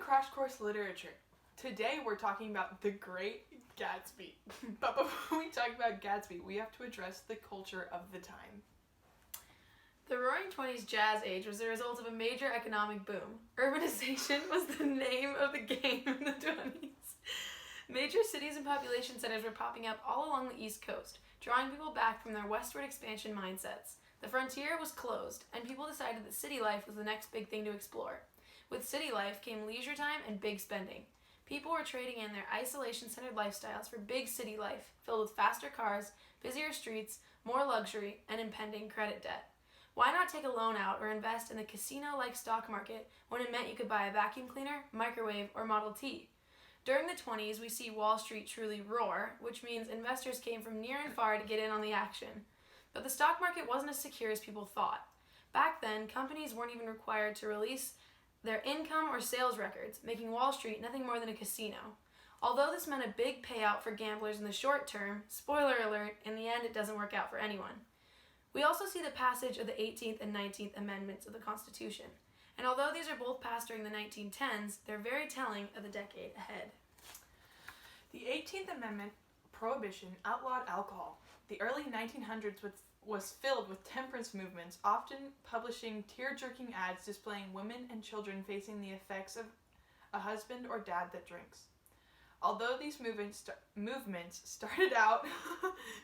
Crash Course Literature. Today we're talking about The Great Gatsby. But before we talk about Gatsby, we have to address the culture of the time. The Roaring Twenties Jazz Age was the result of a major economic boom. Urbanization was the name of the game in the 20s. Major cities and population centers were popping up all along the East Coast, drawing people back from their westward expansion mindsets. The frontier was closed, and people decided that city life was the next big thing to explore. With city life came leisure time and big spending. People were trading in their isolation-centered lifestyles for big city life, filled with faster cars, busier streets, more luxury, and impending credit debt. Why not take a loan out or invest in the casino-like stock market when it meant you could buy a vacuum cleaner, microwave, or Model T? During the 20s, we see Wall Street truly roar, which means investors came from near and far to get in on the action. But the stock market wasn't as secure as people thought. Back then, companies weren't even required to release their income or sales records, making Wall Street nothing more than a casino. Although this meant a big payout for gamblers in the short term, spoiler alert, in the end it doesn't work out for anyone. We also see the passage of the 18th and 19th Amendments of the Constitution. And although these are both passed during the 1910s, they're very telling of the decade ahead. The 18th Amendment prohibition outlawed alcohol. The early 1900s was filled with temperance movements, often publishing tear-jerking ads displaying women and children facing the effects of a husband or dad that drinks. Although these movements started out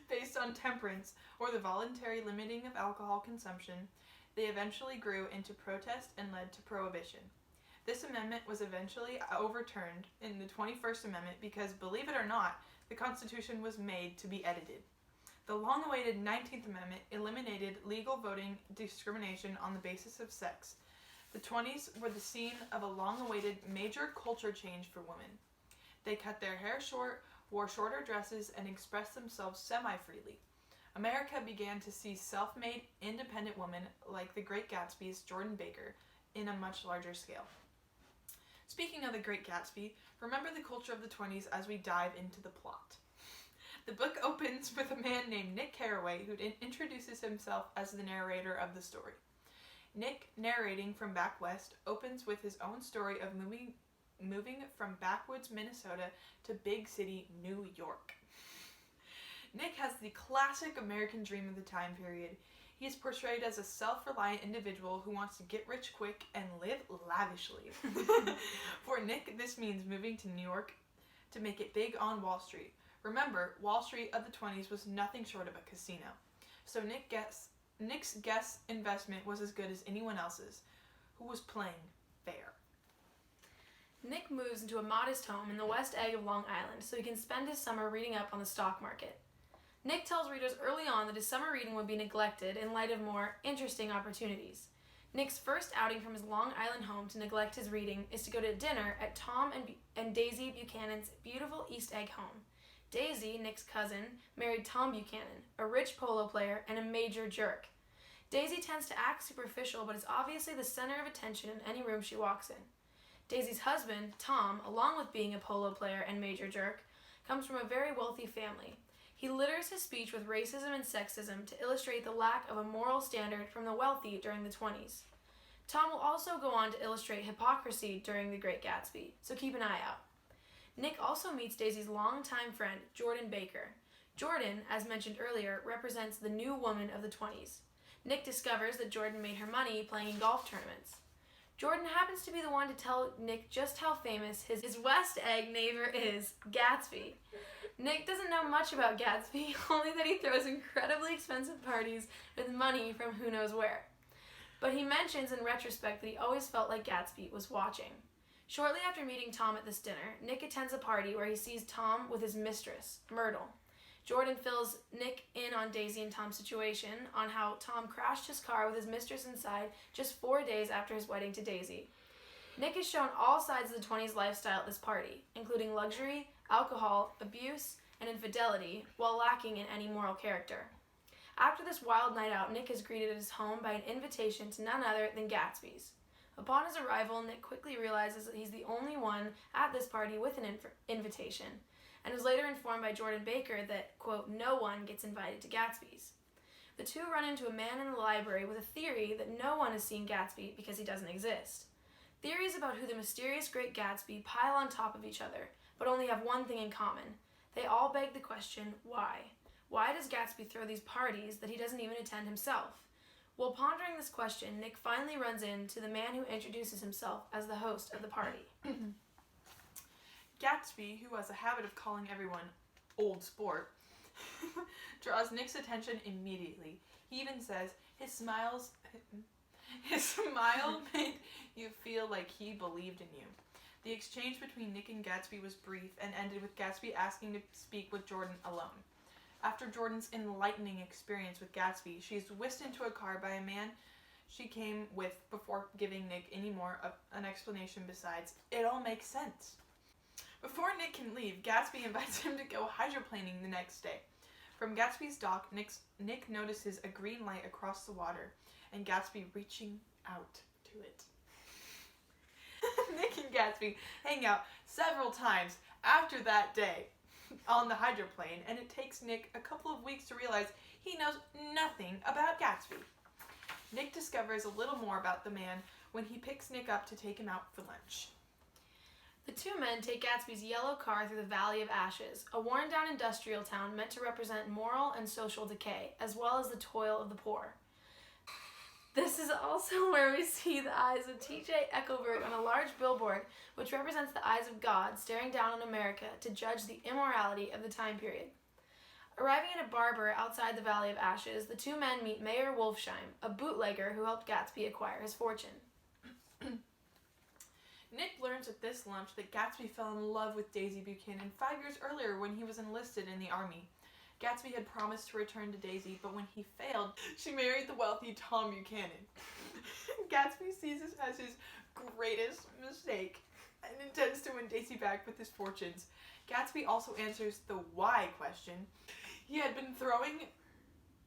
based on temperance or the voluntary limiting of alcohol consumption, they eventually grew into protest and led to prohibition. This amendment was eventually overturned in the 21st Amendment because, believe it or not, the Constitution was made to be edited. The long-awaited 19th Amendment eliminated legal voting discrimination on the basis of sex. The 20s were the scene of a long-awaited major culture change for women. They cut their hair short, wore shorter dresses, and expressed themselves semi-freely. America began to see self-made, independent women like the Great Gatsby's Jordan Baker in a much larger scale. Speaking of the Great Gatsby, remember the culture of the 20s as we dive into the plot. The book opens with a man named Nick Carraway who introduces himself as the narrator of the story. Nick, narrating from back west, opens with his own story of moving from backwoods Minnesota to big city New York. Nick has the classic American dream of the time period. He is portrayed as a self-reliant individual who wants to get rich quick and live lavishly. For Nick, this means moving to New York to make it big on Wall Street. Remember, Wall Street of the 20s was nothing short of a casino. So Nick's guess investment was as good as anyone else's, who was playing fair. Nick moves into a modest home in the West Egg of Long Island so he can spend his summer reading up on the stock market. Nick tells readers early on that his summer reading would be neglected in light of more interesting opportunities. Nick's first outing from his Long Island home to neglect his reading is to go to dinner at Tom and Daisy Buchanan's beautiful East Egg home. Daisy, Nick's cousin, married Tom Buchanan, a rich polo player and a major jerk. Daisy tends to act superficial, but is obviously the center of attention in any room she walks in. Daisy's husband, Tom, along with being a polo player and major jerk, comes from a very wealthy family. He litters his speech with racism and sexism to illustrate the lack of a moral standard from the wealthy during the 20s. Tom will also go on to illustrate hypocrisy during The Great Gatsby, so keep an eye out. Nick also meets Daisy's longtime friend, Jordan Baker. Jordan, as mentioned earlier, represents the new woman of the 20s. Nick discovers that Jordan made her money playing in golf tournaments. Jordan happens to be the one to tell Nick just how famous his West Egg neighbor is, Gatsby. Nick doesn't know much about Gatsby, only that he throws incredibly expensive parties with money from who knows where. But he mentions in retrospect that he always felt like Gatsby was watching. Shortly after meeting Tom at this dinner, Nick attends a party where he sees Tom with his mistress, Myrtle. Jordan fills Nick in on Daisy and Tom's situation, on how Tom crashed his car with his mistress inside just 4 days after his wedding to Daisy. Nick is shown all sides of the 20s lifestyle at this party, including luxury, alcohol, abuse, and infidelity, while lacking in any moral character. After this wild night out, Nick is greeted at his home by an invitation to none other than Gatsby's. Upon his arrival, Nick quickly realizes that he's the only one at this party with an invitation, and is later informed by Jordan Baker that, quote, no one gets invited to Gatsby's. The two run into a man in the library with a theory that no one has seen Gatsby because he doesn't exist. Theories about who the mysterious Great Gatsby pile on top of each other, but only have one thing in common. They all beg the question, why? Why does Gatsby throw these parties that he doesn't even attend himself? While pondering this question, Nick finally runs into the man who introduces himself as the host of the party. Gatsby, who has a habit of calling everyone old sport, draws Nick's attention immediately. He even says his smile made you feel like he believed in you. The exchange between Nick and Gatsby was brief and ended with Gatsby asking to speak with Jordan alone. After Jordan's enlightening experience with Gatsby, she is whisked into a car by a man she came with before giving Nick any more of an explanation besides, "It all makes sense." Before Nick can leave, Gatsby invites him to go hydroplaning the next day. From Gatsby's dock, Nick notices a green light across the water, and Gatsby reaching out to it. Nick and Gatsby hang out several times after that day on the hydroplane, and it takes Nick a couple of weeks to realize he knows nothing about Gatsby. Nick discovers a little more about the man when he picks Nick up to take him out for lunch. The two men take Gatsby's yellow car through the Valley of Ashes, a worn-down industrial town meant to represent moral and social decay, as well as the toil of the poor. This is also where we see the eyes of T.J. Eckelberg on a large billboard, which represents the eyes of God staring down on America to judge the immorality of the time period. Arriving at a barber outside the Valley of Ashes, the two men meet Mayor Wolfsheim, a bootlegger who helped Gatsby acquire his fortune. Nick learns at this lunch that Gatsby fell in love with Daisy Buchanan 5 years earlier when he was enlisted in the army. Gatsby had promised to return to Daisy, but when he failed, she married the wealthy Tom Buchanan. Gatsby sees this as his greatest mistake and intends to win Daisy back with his fortunes. Gatsby also answers the why question. He had been throwing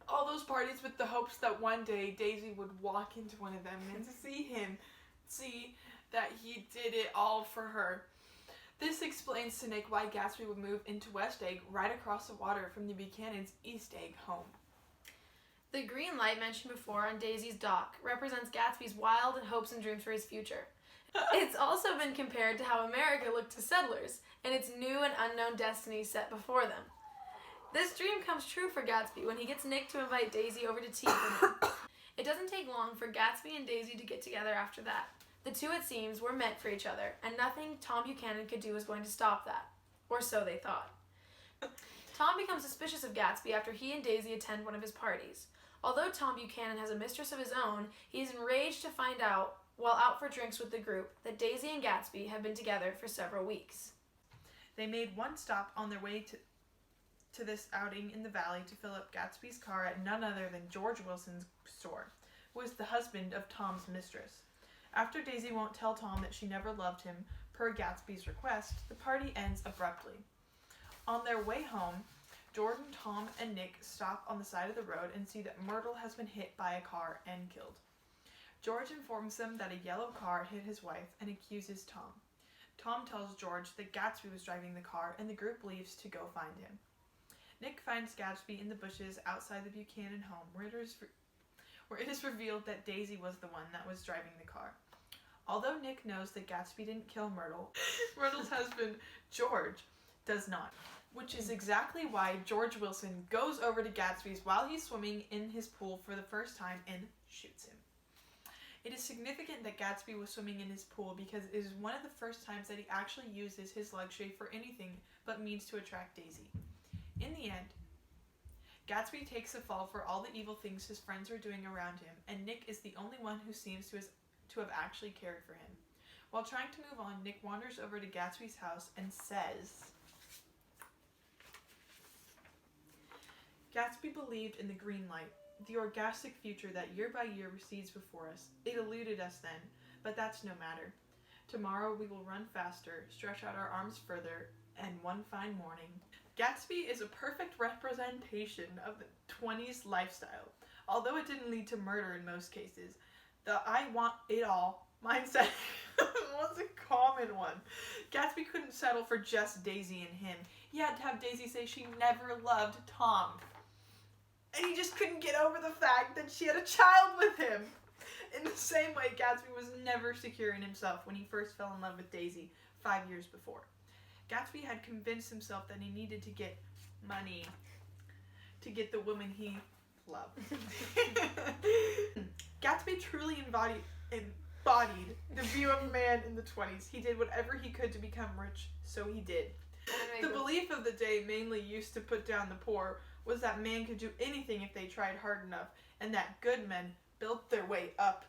all those parties with the hopes that one day Daisy would walk into one of them and see that he did it all for her. This explains to Nick why Gatsby would move into West Egg right across the water from the Buchanan's East Egg home. The green light mentioned before on Daisy's dock represents Gatsby's wild hopes and dreams for his future. It's also been compared to how America looked to settlers and its new and unknown destiny set before them. This dream comes true for Gatsby when he gets Nick to invite Daisy over to tea for him. It doesn't take long for Gatsby and Daisy to get together after that. The two, it seems, were meant for each other, and nothing Tom Buchanan could do was going to stop that. Or so they thought. Tom becomes suspicious of Gatsby after he and Daisy attend one of his parties. Although Tom Buchanan has a mistress of his own, he is enraged to find out, while out for drinks with the group, that Daisy and Gatsby have been together for several weeks. They made one stop on their way to this outing in the valley to fill up Gatsby's car at none other than George Wilson's store, who is the husband of Tom's mistress. After Daisy won't tell Tom that she never loved him, per Gatsby's request, the party ends abruptly. On their way home, Jordan, Tom, and Nick stop on the side of the road and see that Myrtle has been hit by a car and killed. George informs them that a yellow car hit his wife and accuses Tom. Tom tells George that Gatsby was driving the car and the group leaves to go find him. Nick finds Gatsby in the bushes outside the Buchanan home where it is revealed that Daisy was the one that was driving the car. Although Nick knows that Gatsby didn't kill Myrtle, Myrtle's husband, George, does not, which is exactly why George Wilson goes over to Gatsby's while he's swimming in his pool for the first time and shoots him. It is significant that Gatsby was swimming in his pool because it is one of the first times that he actually uses his luxury for anything but means to attract Daisy. In the end, Gatsby takes the fall for all the evil things his friends are doing around him, and Nick is the only one who seems to have actually cared for him. While trying to move on, Nick wanders over to Gatsby's house and says, Gatsby believed in the green light, the orgastic future that year by year recedes before us. It eluded us then, but that's no matter. Tomorrow we will run faster, stretch out our arms further, and one fine morning. Gatsby is a perfect representation of the 20s lifestyle, although it didn't lead to murder in most cases. The I want it all mindset was a common one. Gatsby couldn't settle for just Daisy and him. He had to have Daisy say she never loved Tom. And he just couldn't get over the fact that she had a child with him. In the same way, Gatsby was never secure in himself when he first fell in love with Daisy 5 years before. Gatsby had convinced himself that he needed to get money to get the woman he loved. Gatsby truly embodied the view of man in the 20s. He did whatever he could to become rich, so he did. The belief of the day, mainly used to put down the poor, was that man could do anything if they tried hard enough, and that good men built their way up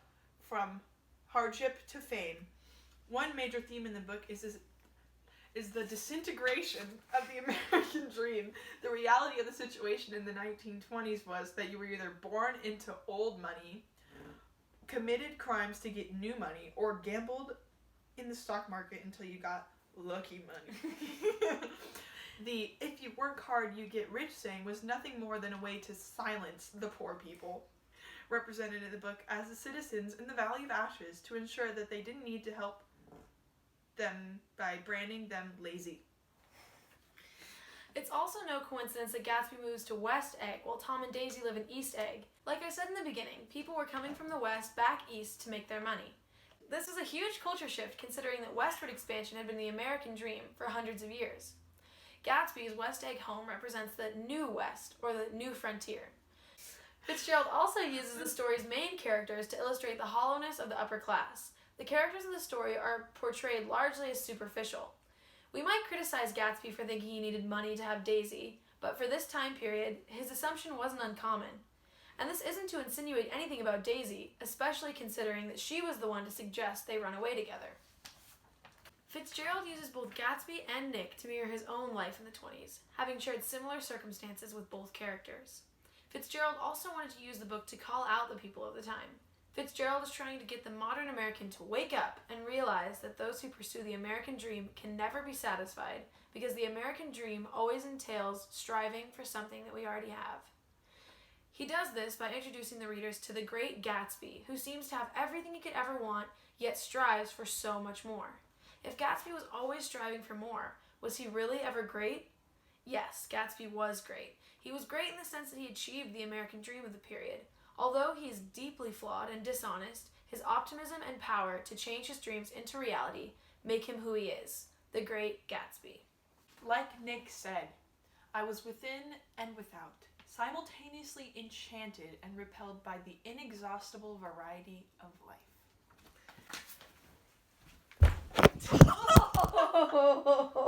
from hardship to fame. One major theme in the book is the disintegration of the American dream. The reality of the situation in the 1920s was that you were either born into old money, committed crimes to get new money, or gambled in the stock market until you got lucky money. The "if you work hard, you get rich" saying was nothing more than a way to silence the poor people, represented in the book as the citizens in the Valley of Ashes, to ensure that they didn't need to help them by branding them lazy. It's also no coincidence that Gatsby moves to West Egg while Tom and Daisy live in East Egg. Like I said in the beginning, people were coming from the West back east to make their money. This was a huge culture shift considering that westward expansion had been the American dream for hundreds of years. Gatsby's West Egg home represents the New West, or the New Frontier. Fitzgerald also uses the story's main characters to illustrate the hollowness of the upper class. The characters in the story are portrayed largely as superficial. We might criticize Gatsby for thinking he needed money to have Daisy, but for this time period, his assumption wasn't uncommon. And this isn't to insinuate anything about Daisy, especially considering that she was the one to suggest they run away together. Fitzgerald uses both Gatsby and Nick to mirror his own life in the 20s, having shared similar circumstances with both characters. Fitzgerald also wanted to use the book to call out the people of the time. Fitzgerald is trying to get the modern American to wake up and realize that those who pursue the American dream can never be satisfied because the American dream always entails striving for something that we already have. He does this by introducing the readers to the Great Gatsby, who seems to have everything he could ever want, yet strives for so much more. If Gatsby was always striving for more, was he really ever great? Yes, Gatsby was great. He was great in the sense that he achieved the American dream of the period. Although he is deeply flawed and dishonest, his optimism and power to change his dreams into reality make him who he is, the Great Gatsby. Like Nick said, I was within and without, simultaneously enchanted and repelled by the inexhaustible variety of life.